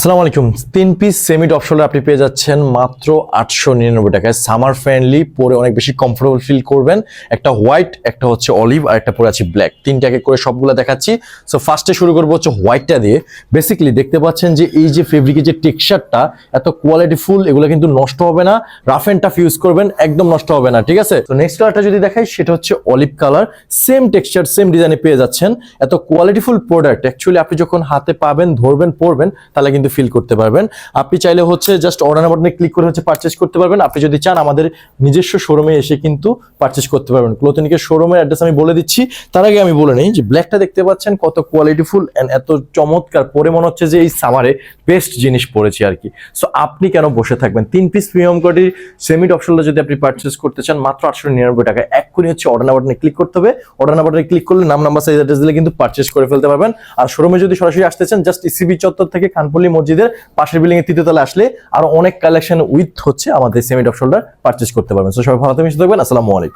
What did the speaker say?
আসসালামু আলাইকুম। 3 piece semi top shoulder আপনি পেয়ে যাচ্ছেন মাত্র 899 টাকায়। সামার ফ্রেন্ডলি, পরে অনেক বেশি কমফোর্টেবল ফিল করবেন। একটা হোয়াইট, একটা হচ্ছে অলিভ, আর একটা পরে আছে ব্ল্যাক। তিনটাকে করে সবগুলো দেখাচ্ছি। সো ফার্স্টে শুরু করবো হচ্ছে হোয়াইটটা দিয়ে। বেসিক্যালি দেখতে পাচ্ছেন যে এই যে ফেব্রিকের যে টেক্সচারটা এত কোয়ালিটিফুল, এগুলো কিন্তু নষ্ট হবে না। রাফ এন্ড টাফ ইউজ করবেন, একদম নষ্ট হবে না, ঠিক আছে? তো নেক্সট কালারটা যদি দেখাই, সেটা হচ্ছে olive colour. Same texture, same ডিজাইনে পেয়ে যাচ্ছেন। এত কোয়ালিটিফুল প্রোডাক্ট অ্যাকচুয়ালি আপনি যখন হাতে পাবেন, ধরবেন, পরবেন, তাহলে কিন্তু ফিল করতে পারবেন। আপনি চাইলে হচ্ছে জাস্ট অর্ডার বাটনে ক্লিক করে হচ্ছে পারচেজ করতে পারবেন। আপনি যদি চান আমাদের নিজস্ব শোরুমে এসে কিন্তু পারচেজ করতে পারবেন। ক্লোথনিকের শোরুমের অ্যাড্রেস আমি বলে দিচ্ছি। তার আগে আমি বলে নেই যে ব্ল্যাকটা দেখতে পাচ্ছেন কত কোয়ালিটিফুল এন্ড এত চমৎকার, পরে মনে হচ্ছে যে এই সামারে বেস্ট জিনিস পড়েছি আর কি। সো আপনি কেন বসে থাকবেন? 3 পিস প্রিমিয়াম কোয়ালিটির সেমি টপ শোল্ডার যদি আপনি পারচেজ করতে চান মাত্র 899 টাকা, এক্ষুনি হচ্ছে অর্ডার বাটনে ক্লিক করতে হবে। অর্ডার বাটনে ক্লিক করলে নাম, নাম্বার, সাইজ, অ্যাড্রেস দিলে কিন্তু পারচেজ করে ফেলতে পারবেন। আর শোরুমে যদি সরাসরি আসতে চান, জাস্ট ইসিবি চত্বর থেকে খানপল্লী মসজিদের পাশের বিল্ডিং এর তৃতীয় তলায় আসলে আরো অনেক কালেকশন উইথ হচ্ছে আমাদের সেমি টপ শোল্ডার পারচেজ করতে পারবেন। সো সবাই ভালো থাকবেন, সুস্থ থাকবেন। আসসালামু আলাইকুম।